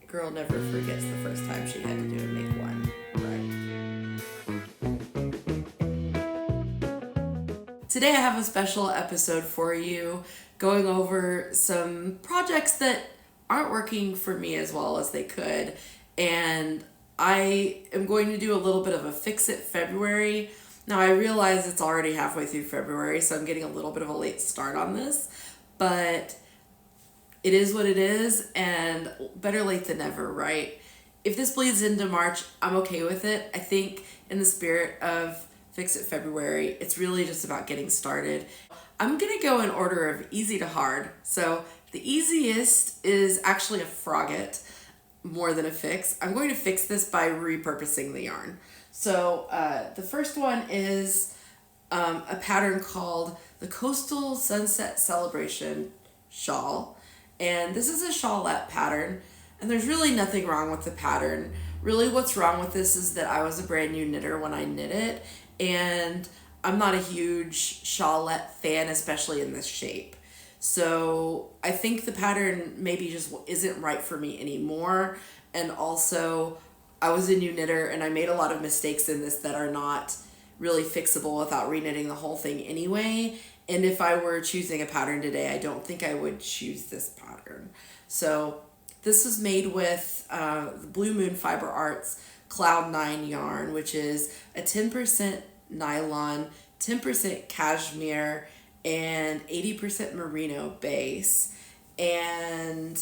Girl never forgets the first time she had to do a make one, right? Today I have a special episode for you, going over some projects that aren't working for me as well as they could, and I am going to do a little bit of a fix it February. Now I realize it's already halfway through February, so I'm getting a little bit of a late start on this, but it is what it is, and better late than never, right? If this bleeds into March, I'm okay with it. I think in the spirit of Fix It February, it's really just about getting started. I'm gonna go in order of easy to hard. So the easiest is actually a frogget more than a fix. I'm going to fix this by repurposing the yarn. So the first one is a pattern called the Coastal Sunset Celebration Shawl. And this is a shawlette pattern, and there's really nothing wrong with the pattern. Really what's wrong with this is that I was a brand new knitter when I knit it, and I'm not a huge shawlette fan, especially in this shape. So I think the pattern maybe just isn't right for me anymore. And also I was a new knitter and I made a lot of mistakes in this that are not really fixable without reknitting the whole thing anyway. And if I were choosing a pattern today, I don't think I would choose this pattern. So this is made with the Blue Moon Fiber Arts Cloud 9 yarn, which is a 10% nylon, 10% cashmere, and 80% merino base. And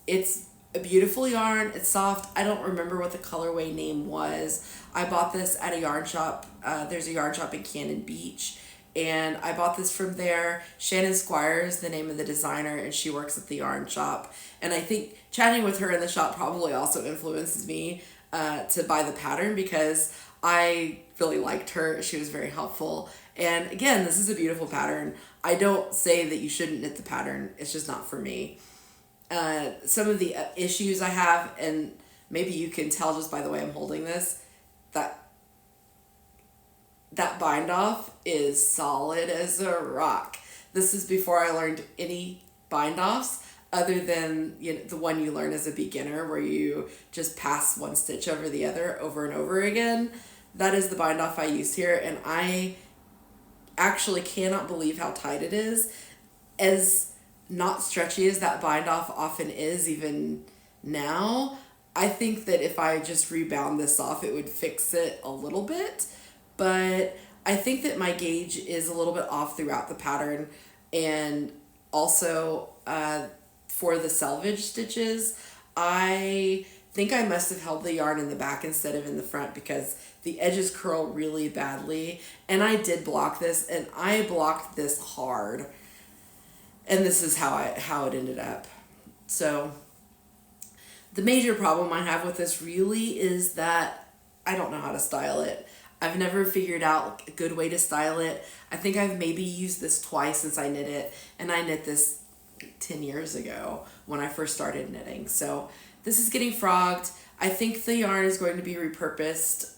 it's a beautiful yarn. It's soft. I don't remember what the colorway name was. I bought this at a yarn shop. There's a yarn shop in Cannon Beach, and I bought this from there. Shannon Squire is the name of the designer, and she works at the yarn shop. And I think chatting with her in the shop probably also influences me to buy the pattern, because I really liked her. She was very helpful. And again, this is a beautiful pattern. I don't say that you shouldn't knit the pattern. It's just not for me. Some of the issues I have, and maybe you can tell just by the way I'm holding this, that bind off is solid as a rock. This is before I learned any bind offs other than the one you learn as a beginner, where you just pass one stitch over the other over and over again. That is the bind off I use here, and I actually cannot believe how tight it is. As not stretchy as that bind off often is, even now, I think that if I just rebound this off, it would fix it a little bit. But I think that my gauge is a little bit off throughout the pattern. And also for the selvage stitches, I think I must have held the yarn in the back instead of in the front, because the edges curl really badly. And I did block this, and I blocked this hard. And this is how it ended up. So the major problem I have with this really is that I don't know how to style it. I've never figured out a good way to style it. I think I've maybe used this twice since I knit it, and I knit this 10 years ago when I first started knitting. So this is getting frogged. I think the yarn is going to be repurposed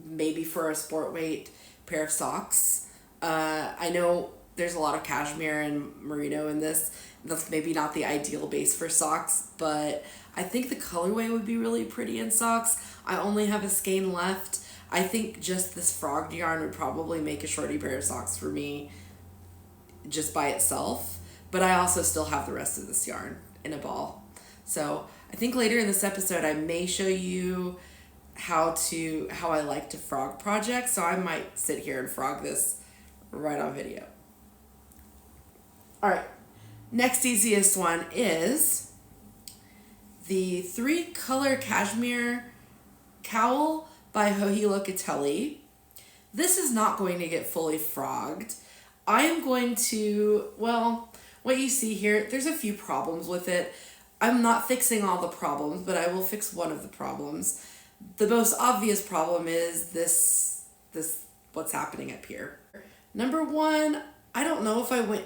maybe for a sport weight pair of socks. I know there's a lot of cashmere and merino in this. That's maybe not the ideal base for socks, but I think the colorway would be really pretty in socks. I only have a skein left. I think just this frogged yarn would probably make a shorty pair of socks for me just by itself, but I also still have the rest of this yarn in a ball. So I think later in this episode I may show you how I like to frog projects, so I might sit here and frog this right on video. All right, next easiest one is the 3-color cashmere cowl by Locatelli. This is not going to get fully frogged. I am going to, well, what you see here, there's a few problems with it. I'm not fixing all the problems, but I will fix one of the problems. The most obvious problem is this what's happening up here. Number one, I don't know if I went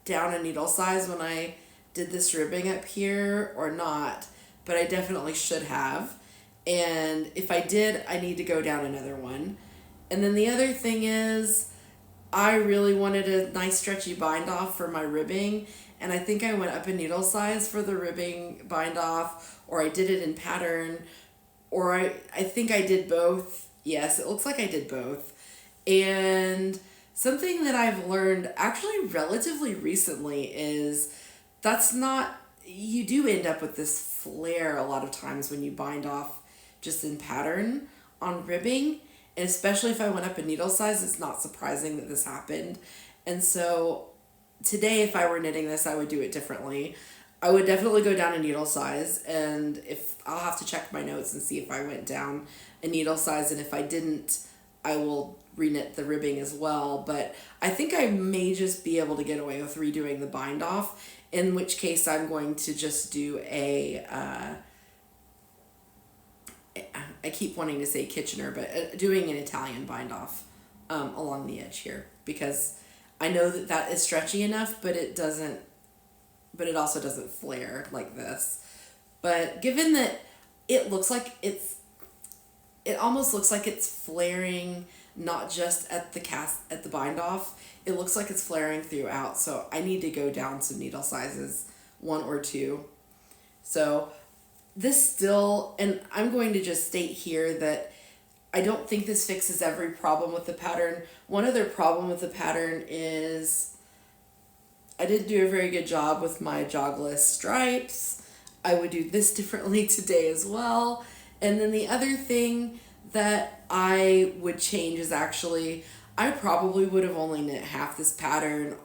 down a needle size when I did this ribbing up here or not, but I definitely should have. And if I did, I need to go down another one. And then the other thing is, I really wanted a nice stretchy bind off for my ribbing, and I think I went up in needle size for the ribbing bind off, or I did it in pattern, or I think I did both. Yes, it looks like I did both. And something that I've learned actually relatively recently is that's not, you do end up with this flare a lot of times when you bind off just in pattern on ribbing. And especially if I went up in needle size, it's not surprising that this happened. And so today, if I were knitting this, I would do it differently. I would definitely go down a needle size, and if I'll have to check my notes and see if I went down a needle size, and if I didn't, I will reknit the ribbing as well. But I think I may just be able to get away with redoing the bind off, in which case I'm going to just do I keep wanting to say Kitchener, but doing an Italian bind off along the edge here, because I know that that is stretchy enough, but it also doesn't flare like this. But given that it looks like it almost looks like it's flaring not just at the bind off, it looks like it's flaring throughout. So I need to go down some needle sizes, 1 or 2. So this still, and I'm going to just state here that I don't think this fixes every problem with the pattern. One other problem with the pattern is I didn't do a very good job with my jogless stripes. I would do this differently today as well. And then the other thing that I would change is actually, I probably would have only knit half this pattern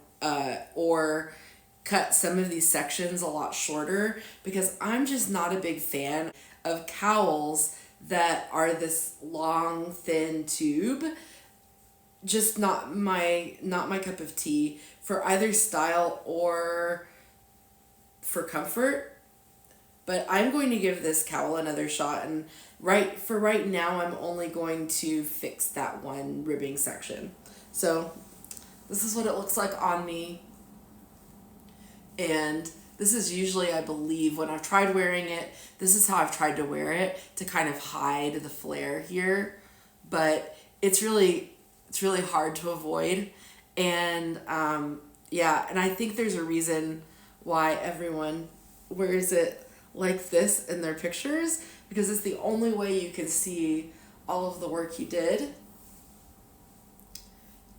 or cut some of these sections a lot shorter, because I'm just not a big fan of cowls that are this long, thin tube. Just not my cup of tea for either style or for comfort. But I'm going to give this cowl another shot, and right now I'm only going to fix that one ribbing section. So this is what it looks like on me. And this is usually, I believe, when I've tried wearing it, this is how I've tried to wear it to kind of hide the flare here. But it's really hard to avoid. And yeah, and I think there's a reason why everyone wears it like this in their pictures, because it's the only way you can see all of the work you did.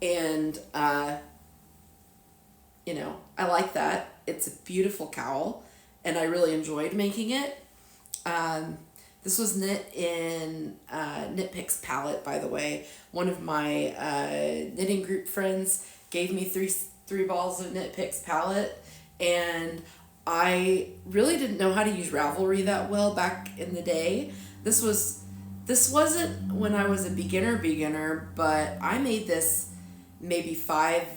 And you know, I like that. It's a beautiful cowl, and I really enjoyed making it. This was knit in Knit Picks palette, by the way. One of my knitting group friends gave me three balls of Knit Picks palette, and I really didn't know how to use Ravelry that well back in the day. This wasn't when I was a beginner, but I made this maybe 4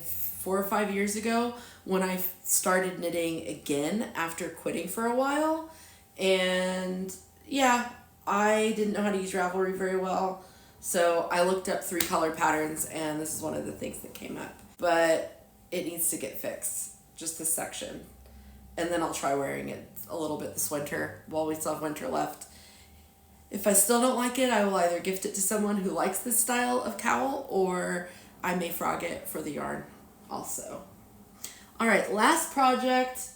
or 5 years ago when I started knitting again after quitting for a while. And yeah, I didn't know how to use Ravelry very well, so I looked up 3-color patterns, and this is one of the things that came up. But it needs to get fixed, just this section. And then I'll try wearing it a little bit this winter while we still have winter left. If I still don't like it, I will either gift it to someone who likes this style of cowl, or I may frog it for the yarn also. All right, last project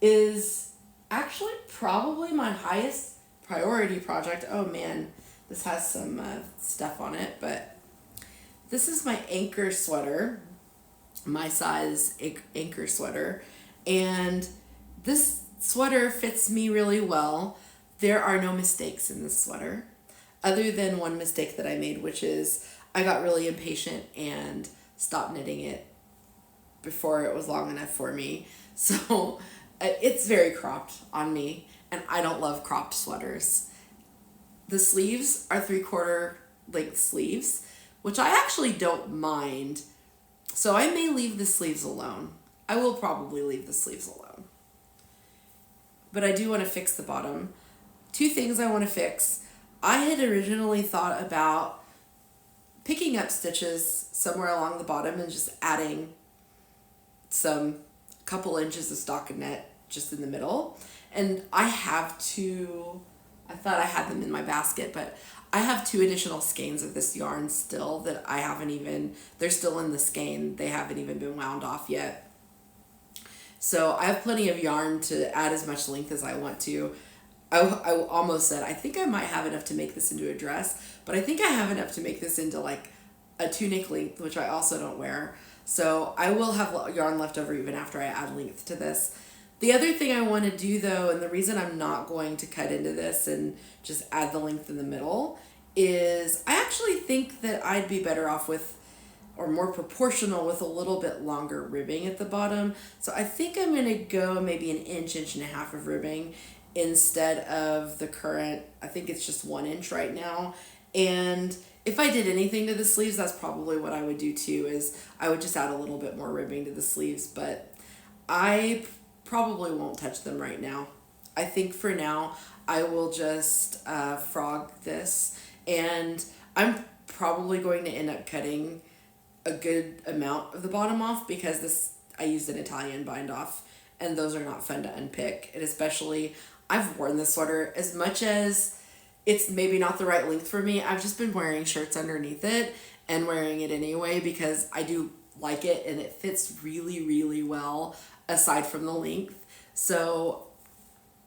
is actually probably my highest priority project. Oh man, this has some stuff on it, but this is my Anker sweater, my size Anker sweater, and this sweater fits me really well. There are no mistakes in this sweater, other than one mistake that I made, which is I got really impatient and stopped knitting it before it was long enough for me. So it's very cropped on me, and I don't love cropped sweaters. The sleeves are 3/4 length sleeves, which I actually don't mind. So I may leave the sleeves alone. I will probably leave the sleeves alone. But I do want to fix the bottom. 2 things I want to fix. I had originally thought about picking up stitches somewhere along the bottom and just adding some couple inches of stockinette just in the middle. And I thought I had them in my basket, but I have 2 additional skeins of this yarn still that they're still in the skein. They haven't even been wound off yet. So I have plenty of yarn to add as much length as I want to. I almost said, I think I might have enough to make this into a dress, but I think I have enough to make this into like a tunic length, which I also don't wear. So I will have yarn left over even after I add length to this. The other thing I want to do though, and the reason I'm not going to cut into this and just add the length in the middle, is I actually think that I'd be better off with, or more proportional with, a little bit longer ribbing at the bottom. So I think I'm going to go maybe an inch, inch and a half of ribbing instead of the current, I think it's just 1 inch right now. And if I did anything to the sleeves, that's probably what I would do too, is I would just add a little bit more ribbing to the sleeves, but I probably won't touch them right now. I think for now I will just frog this, and I'm probably going to end up cutting a good amount of the bottom off because this, I used an Italian bind off, and those are not fun to unpick. And especially, I've worn this sweater as much as it's maybe not the right length for me. I've just been wearing shirts underneath it and wearing it anyway because I do like it and it fits really, really well aside from the length. So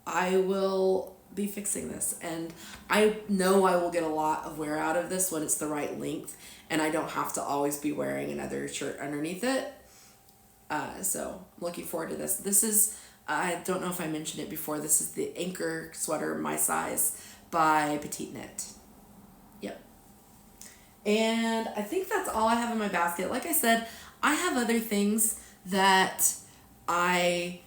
I will be fixing this, and I know I will get a lot of wear out of this when it's the right length and I don't have to always be wearing another shirt underneath it. So I'm looking forward to this. This is, I don't know if I mentioned it before, this is the Anker sweater, my size, by PetiteKnit. Yep. And I think that's all I have in my basket. Like I said, I have other things that I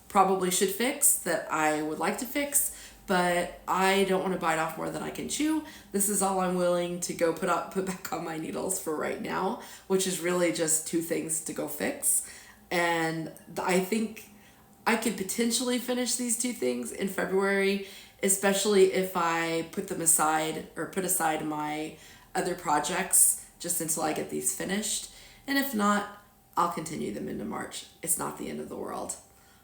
probably should fix, that I would like to fix, but I don't want to bite off more than I can chew. This is all I'm willing to go put back on my needles for right now, which is really just 2 things to go fix. And I think I could potentially finish these 2 things in February, especially if I put them aside, or put aside my other projects just until I get these finished. And if not, I'll continue them into March. It's not the end of the world.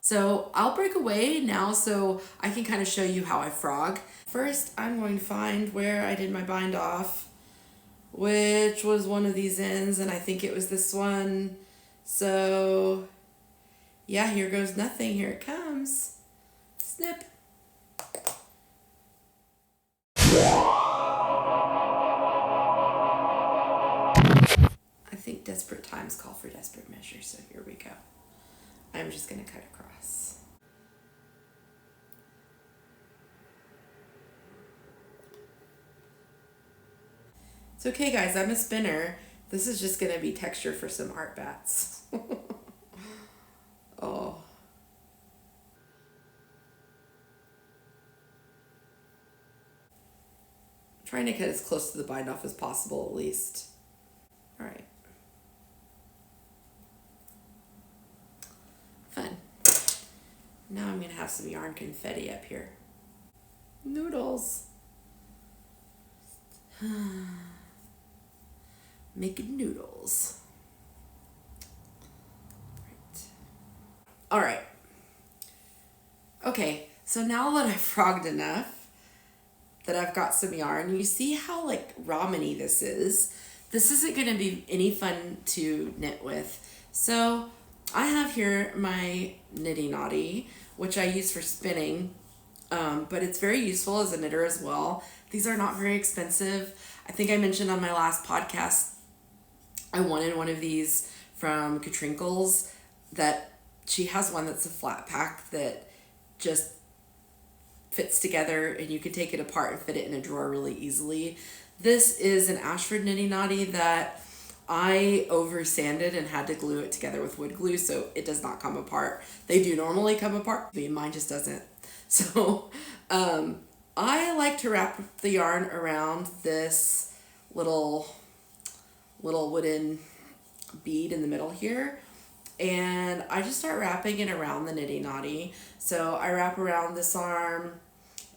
So I'll break away now so I can kind of show you how I frog. First, I'm going to find where I did my bind off, which was one of these ends, and I think it was this one. So yeah, here goes nothing. Here it comes. Snip. I think desperate times call for desperate measures, so here we go. I'm just going to cut across. It's okay, guys, I'm a spinner. This is just going to be texture for some art bats. Oh. I'm trying to cut as close to the bind off as possible, at least. All right. Fun. Now I'm going to have some yarn confetti up here. Noodles. Making noodles. Right. All right. Okay, so now that I've frogged enough, that I've got some yarn, you see how like ramen-y this is? This isn't going to be any fun to knit with. So I have here my niddy, which I use for spinning, but it's very useful as a knitter as well. These are not very expensive. I think I mentioned on my last podcast, I wanted one of these from Katrinkles, that she has one that's a flat pack that just fits together and you can take it apart and fit it in a drawer really easily. This is an Ashford niddy that I over sanded and had to glue it together with wood glue, so it does not come apart. They do normally come apart, but mine just doesn't. So I like to wrap the yarn around this little wooden bead in the middle here, and I just start wrapping it around the niddy. So I wrap around this arm,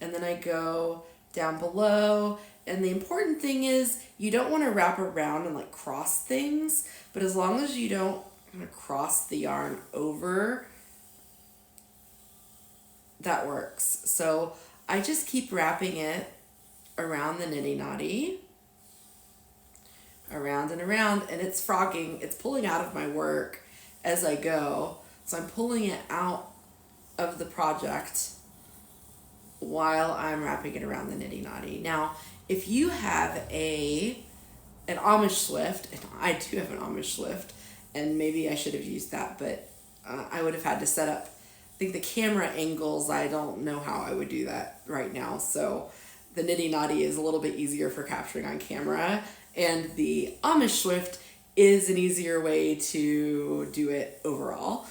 and then I go down below. And the important thing is you don't want to wrap around and like cross things, but as long as you don't cross the yarn over, that works. So I just keep wrapping it around the niddy, around and around, and it's frogging, it's pulling out of my work as I go. So I'm pulling it out of the project while I'm wrapping it around the niddy noddy. Now, if you have an Amish Swift, and I do have an Amish Swift, and maybe I should have used that, but I would have had to set up, I think the camera angles, I don't know how I would do that right now. So the niddy noddy is a little bit easier for capturing on camera, and the Amish Swift is an easier way to do it overall.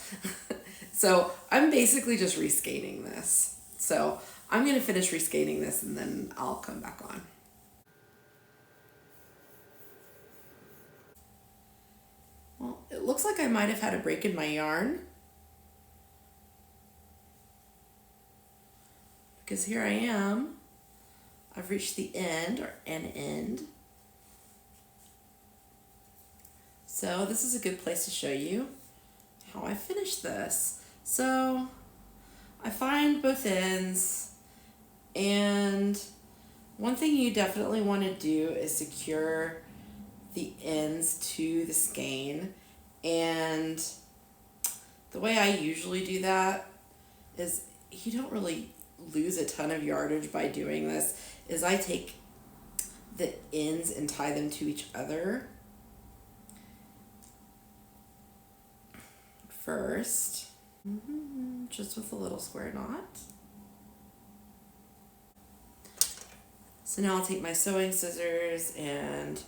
So I'm basically just reskeining this. So I'm going to finish reskeining this and then I'll come back on. Well, it looks like I might have had a break in my yarn, because here I am. I've reached the end, or an end. So this is a good place to show you how I finished this. So I find both ends, and one thing you definitely want to do is secure the ends to the skein. And the way I usually do that is, you don't really lose a ton of yardage by doing this, is I take the ends and tie them to each other first, just with a little square knot. So now I'll take my sewing scissors and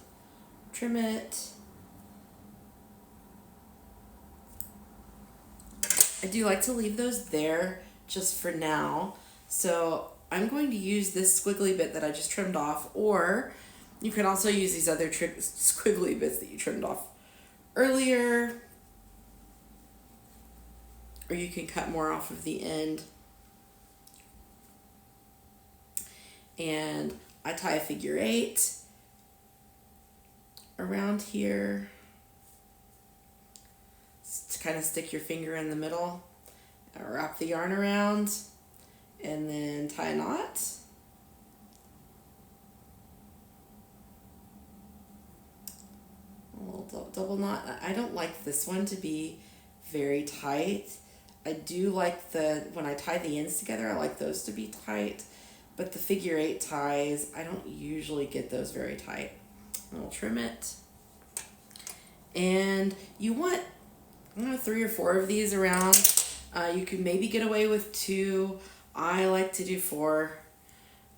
trim it. I do like to leave those there just for now. So I'm going to use this squiggly bit that I just trimmed off, or you can also use these other squiggly bits that you trimmed off earlier, or you can cut more off of the end. And I tie a figure 8 around here to kind of stick your finger in the middle, wrap the yarn around, and then tie a knot. A little double knot. I don't like this one to be very tight. I do like when I tie the ends together, I like those to be tight, but the figure 8 ties, I don't usually get those very tight. I'll trim it. And you want, 3 or 4 of these around. You can maybe get away with 2. I like to do 4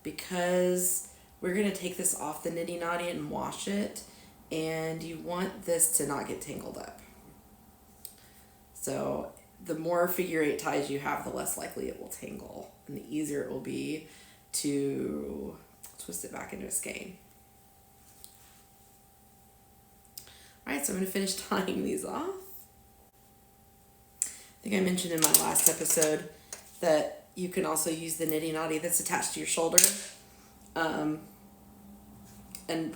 because we're going to take this off the niddy noddy and wash it, and you want this to not get tangled up. So the more figure 8 ties you have, the less likely it will tangle, and the easier it will be to twist it back into a skein. Alright, so I'm going to finish tying these off. I think I mentioned in my last episode that you can also use the niddy noddy that's attached to your shoulder. And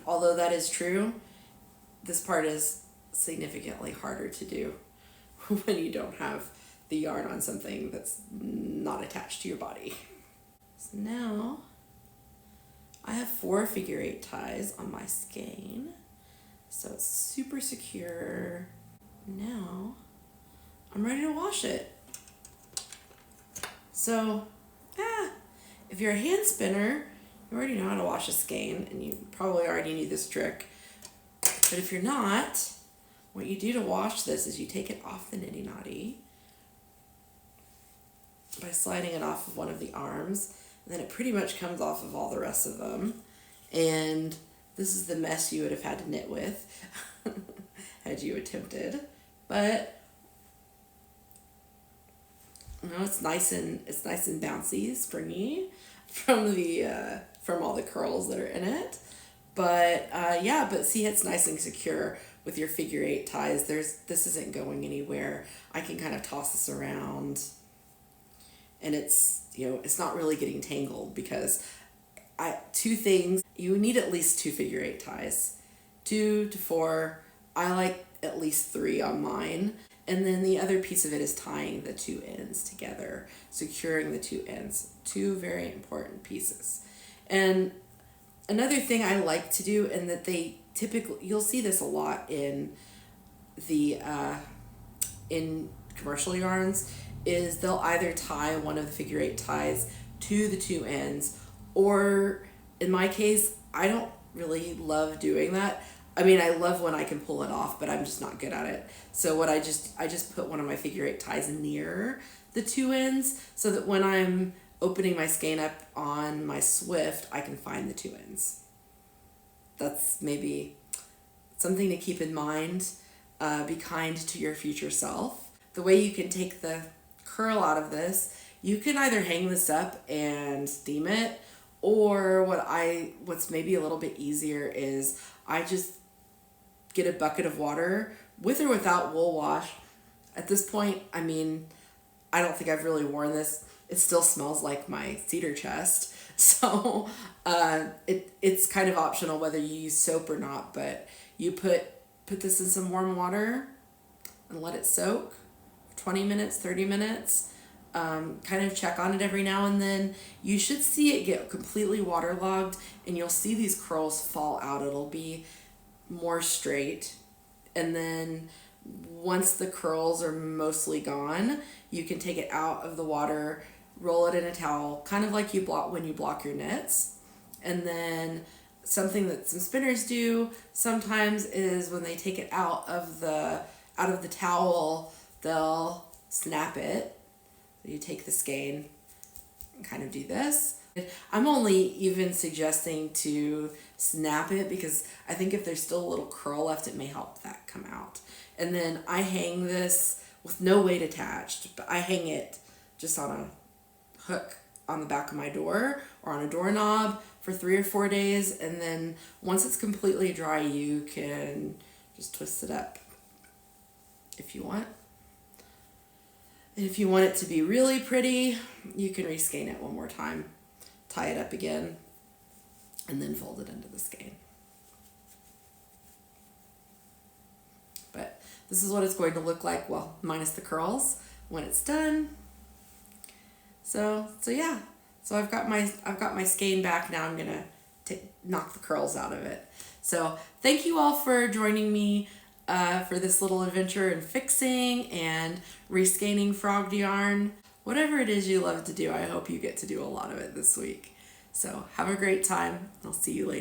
although that is true, this part is significantly harder to do when you don't have the yarn on something that's not attached to your body. So now I have 4 figure 8 ties on my skein, so it's super secure. Now I'm ready to wash it. So if you're a hand spinner, you already know how to wash a skein, and you probably already knew this trick. But if you're not, what you do to wash this is you take it off the niddy noddy by sliding it off of one of the arms, and then it pretty much comes off of all the rest of them. And this is the mess you would have had to knit with had you attempted. But it's nice and bouncy, springy from all the curls that are in it. But but see, it's nice and secure with your figure 8 ties. This isn't going anywhere. I can kind of toss this around, and it's not really getting tangled, because 2 things, you need at least 2 figure 8 ties, 2 to 4. I like at least 3 on mine. And then the other piece of it is tying the 2 ends together, securing the 2 ends. 2 very important pieces. And another thing I like to do, and that you'll see this a lot in the in commercial yarns is they'll either tie one of the figure 8 ties to the 2 ends, or in my case, I don't really love doing that. I mean, I love when I can pull it off, but I'm just not good at it. So what I just put one of my figure 8 ties near the 2 ends so that when I'm opening my skein up on my Swift, I can find the 2 ends. That's maybe something to keep in mind. Be kind to your future self. The way you can take the curl out of this, you can either hang this up and steam it, or what's maybe a little bit easier is I just get a bucket of water with or without wool wash. At this point, I mean, I don't think I've really worn this. It still smells like my cedar chest. So it's kind of optional whether you use soap or not, but you put this in some warm water and let it soak 20 minutes, 30 minutes. Kind of check on it every now and then. You should see it get completely waterlogged and you'll see these curls fall out. It'll be more straight, and then once the curls are mostly gone, you can take it out of the water, roll it in a towel, kind of like when you block your knits. And then something that some spinners do sometimes is when they take it out of the towel, they'll snap it. So you take the skein and kind of do this. I'm only even suggesting to snap it because I think if there's still a little curl left, it may help that come out. And then I hang this with no weight attached, but I hang it just on a hook on the back of my door or on a doorknob for 3 or 4 days. And then once it's completely dry, you can just twist it up if you want. And if you want it to be really pretty, you can reskein it one more time. Tie it up again, and then fold it into the skein. But this is what it's going to look like, well, minus the curls, when it's done. So yeah. So I've got my skein back now. I'm gonna knock the curls out of it. So thank you all for joining me for this little adventure in fixing and reskeining frogged yarn. Whatever it is you love to do, I hope you get to do a lot of it this week. So have a great time. I'll see you later.